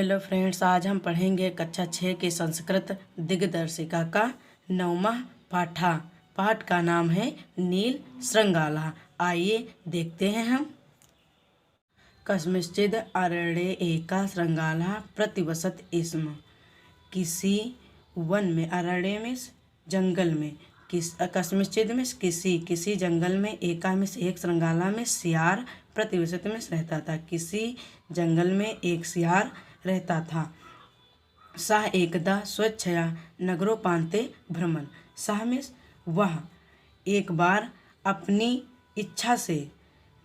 Hello friends, आज हम पढ़ेंगे कक्षा 6 की संस्कृत दिग्दर्शिका का 9वां पाठा। पाठ का नाम है नील श्रृंगाला। आइए देखते हैं हम। कस्मिंश्चिद अरण्ये एका श्रृंगाला प्रतिवसत स्म। किसी वन में, अरण्य में जंगल में, कस्मिंश्चिद में किसी जंगल में, एका में एक, श्रृंगाला में सियार, प्रतिवसत में रहता था। किसी जंगल में एक सियार रहता था। सह एकदा स्वेच्छया नगरोपान्ते भ्रमन्। सह में वह एक बार अपनी इच्छा से,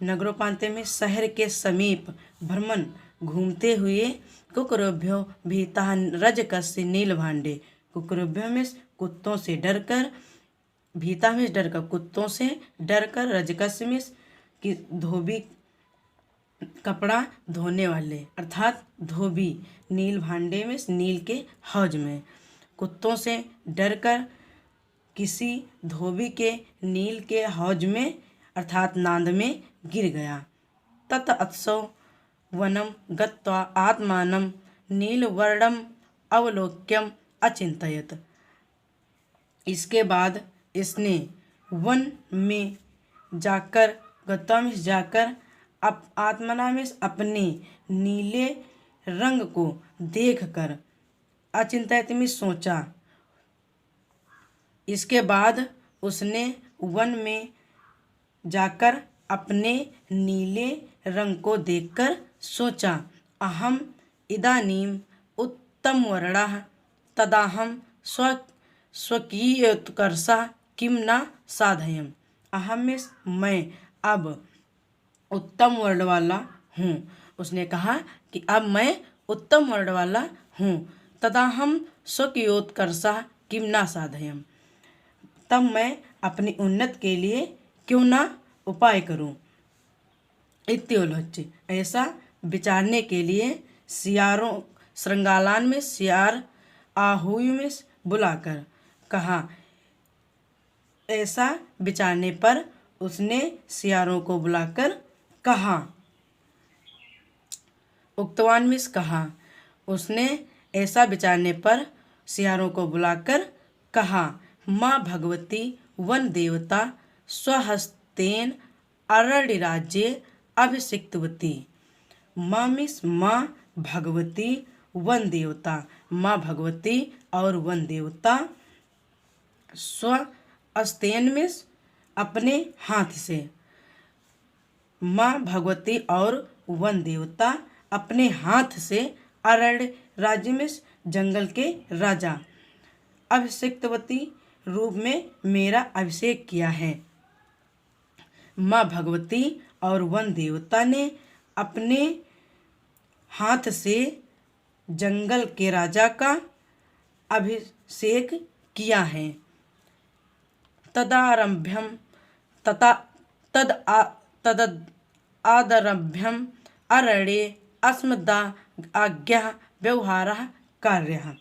नगरोपान्ते में शहर के समीप, भ्रमण घूमते हुए, कुकुरभ्यो भीतः रजकस्य नीलभाण्डे। कुकुरभ्यो में कुत्तों से डरकर, भीता में डरकर, कुत्तों से डरकर, रजकस्य में कि धोबी, कपड़ा धोने वाले अर्थात धोबी, नील भांडे में नील के हौज में, कुत्तों से डरकर किसी धोबी के नील के हौज में अर्थात नांद में गिर गया। तत अत्सव वनम गत्वा आत्मानं नीलवर्णम अवलोक्यम अचिंतयत। इसके बाद इसने वन में जाकर, गत्वा में जाकर, आत्मना में अपने नीले रंग को देखकर, अचिंतित में सोचा। इसके बाद उसने वन में जाकर अपने नीले रंग को देखकर सोचा, अहम इदानीम उत्तम वर्णः तदाहम स्वकीयोत्कर्षः किम न साधयम्। अहम में मैं अब उत्तम वर्ण वाला हूँ। उसने कहा कि अब मैं उत्तम वर्ण वाला हूँ। तदा हम स्वकीयोत्कर्षः किम न साधयम्। तब मैं अपनी उन्नति के लिए क्यों ना उपाय करूँ। इत्योलोच्य, ऐसा विचारने के लिए सियारों, श्रृंगालान में सियार आहूय में बुलाकर कहा। ऐसा विचारने पर उसने सियारों को बुलाकर कहा। उक्तवान में कहा, उसने ऐसा विचारने पर सियारों को बुलाकर कहा, माँ भगवती वन देवता स्वहस्तेन अरण्य राज्ये अभिषिक्तवती। माँ मिस माँ भगवती वन देवता, माँ भगवती और वन देवता, स्वहस्तेन में अपने हाथ से, माँ भगवती और वन देवता अपने हाथ से अरण्य राज्य में जंगल के राजा अभिषेक्तवती रूप में मेरा अभिषेक किया है। माँ भगवती और वन देवता ने अपने हाथ से जंगल के राजा का अभिषेक किया है। तदारभ्यम तदादरभ्यम अरण्ये अस्मदा आज्ञा व्यवहारः कार्यः।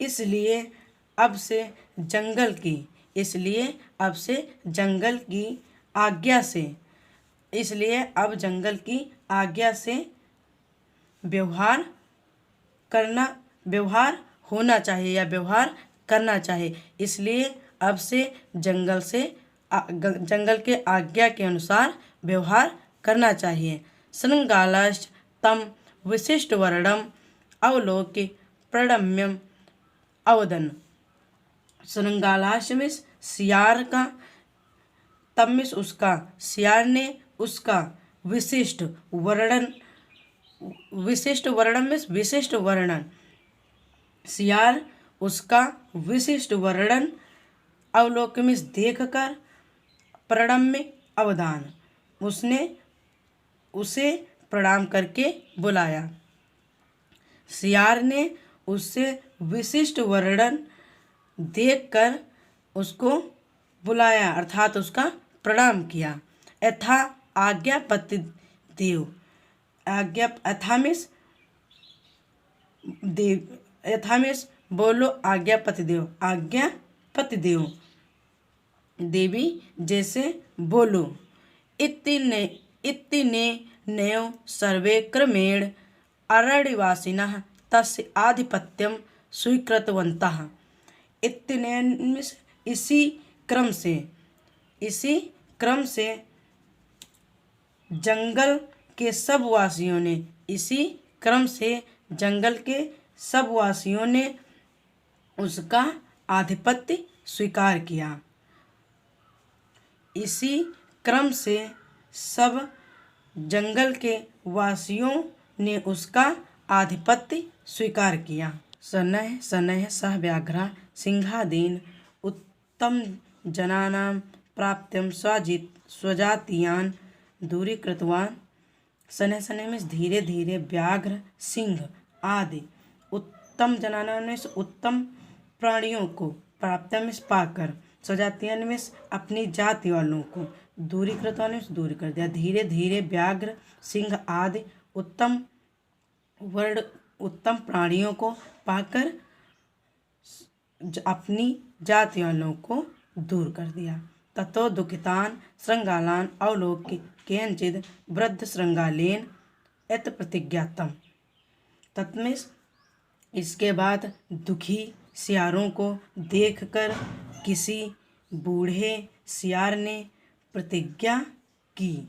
इसलिए अब से जंगल की आज्ञा से, इसलिए अब जंगल की आज्ञा से व्यवहार होना चाहिए या व्यवहार करना चाहिए। इसलिए अब से जंगल के आज्ञा के अनुसार व्यवहार करना चाहिए। श्रृंगालाश्च तम विशिष्ट वर्णम अवलोक्य प्रणम्यम अवदन्। श्रृंगालाश में सियार का, तब में उसका, सियार ने उसका विशिष्ट वर्णन सियार उसका विशिष्ट वर्णन अवलोक में देखकर प्रणम्य अवदान, उसने उसे प्रणाम करके बुलाया। सियार ने उससे विशिष्ट वर्णन देखकर उसको बुलाया अर्थात उसका प्रणाम किया। यथा आज्ञापति देव, यथा में बोलो आज्ञापति देव, देवी जैसे बोलो। इतने नयो सर्वे क्रमेण अरण्यवासिनः तस्य आधिपत्यं स्वीकृतवन्तः। इत्यनेन इसी क्रम से जंगल के सब वासियों ने उसका आधिपत्य स्वीकार किया। इसी क्रम से सब जंगल के वासियों ने उसका आधिपत्य स्वीकार किया। शनैः शनैः सह व्याघ्रः सिंहादीन् उत्तम जनानां प्राप्त्यं स्वजातीयान् दूरीकृतवान्। शनैः शनैः में धीरे धीरे व्याघ्र सिंह आदि उत्तम जनाना में उत्तम प्राणियों को, प्राप्त में पाकर, स्वजातियन में अपनी जाति वालों को, दूरीकृत ने दूर कर दिया। धीरे धीरे व्याघ्र सिंह आदि उत्तम प्राणियों को पाकर अपनी जाति वालों को दूर कर दिया। ततो दुखितान श्रृंगालान अवलोक्य केनचिद वृद्ध श्रृंगालेन एत प्रतिज्ञातम। तत्में इसके बाद दुखी सियारों को देखकर किसी बूढ़े सियार ने प्रतिज्ञा की,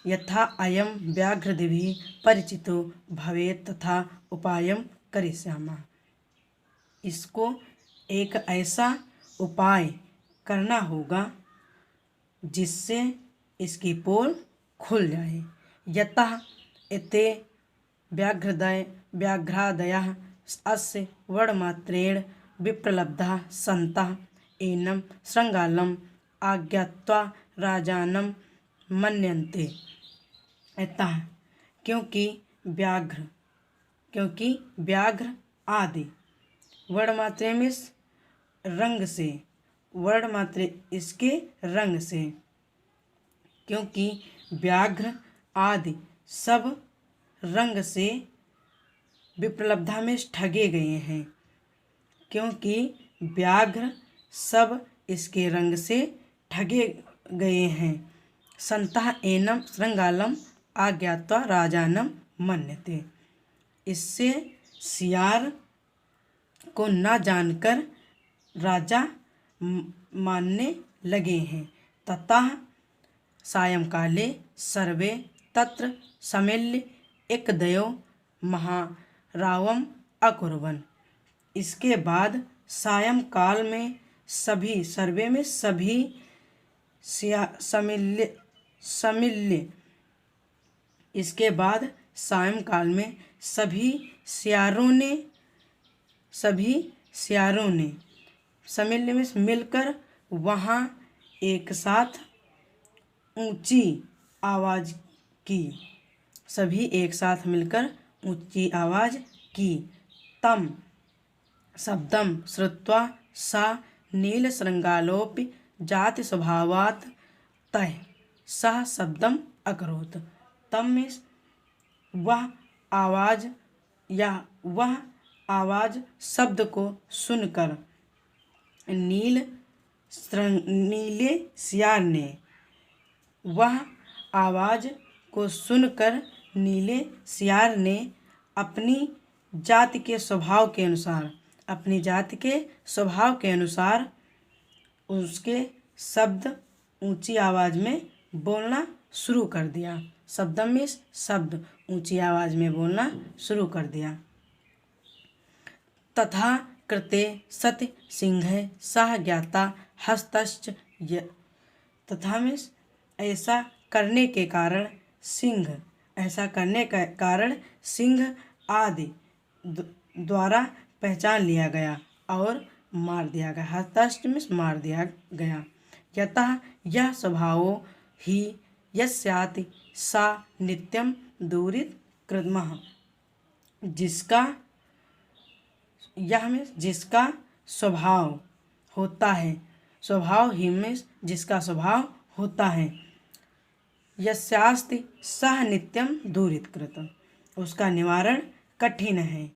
यथा अयम व्याघ्रदिभिः परिचितो भवेत् तथा उपायम करिष्यामः। इसको एक ऐसा उपाय करना होगा जिससे इसकी पोल खुल जाए। यतः एते व्याघ्रादयः अस्य वर्णमात्रेण विप्रलब्धाः सन्तः एनं श्रृंगालम् आज्ञात्वा राजानं मन्यन्ते। अतः क्योंकि व्याघ्र आदि वर्णमात्रे में इसके रंग से, क्योंकि व्याघ्र आदि सब रंग से विप्रलब्धा में ठगे गए हैं, क्योंकि व्याघ्र सब इसके रंग से ठगे गए हैं। संतः एनम श्रृंगालम आज्ञात्वा राजानम मन्यते। इससे सियार को न जानकर राजा मानने लगे हैं। ततः सायंकाले सर्वे तत्र सम्मिल्य एकदयो महारावम अकुर्वन्। इसके बाद सायंकाल में सभी सम्मिल्य इसके बाद सायंकाल में सभी सियारों ने सम्मिल्य में मिलकर वहाँ एक साथ ऊंची आवाज़ की। सभी एक साथ मिलकर ऊंची आवाज़ की। तम शब्दम श्रुत्वा सा नीलश्रृंगालोऽपि जाति स्वभावात् तैः सह शब्दम अकरोत्। तम में वह आवाज़ शब्द को सुनकर नीले सियार ने, वह आवाज़ को सुनकर नीले सियार ने अपनी जाति के स्वभाव के अनुसार उसके शब्द ऊंची आवाज़ में बोलना शुरू कर दिया। शब्दम में शब्द ऊंची आवाज़ में बोलना शुरू कर दिया। तथा कृते सति सिंह सह ज्ञाता हस्तश्च। तथा में ऐसा करने के कारण सिंह आदि द्वारा पहचान लिया गया और मार दिया गया। हस्तश्च में मार दिया गया। यतः यह स्वभावो ही यस्याति सा नित्यं दूरित कृतमः। जिसका स्वभाव होता है, स्वभाव ही में जिसका स्वभाव होता है, यस्यास्ति सह नित्यम दूरित कृत, उसका निवारण कठिन है।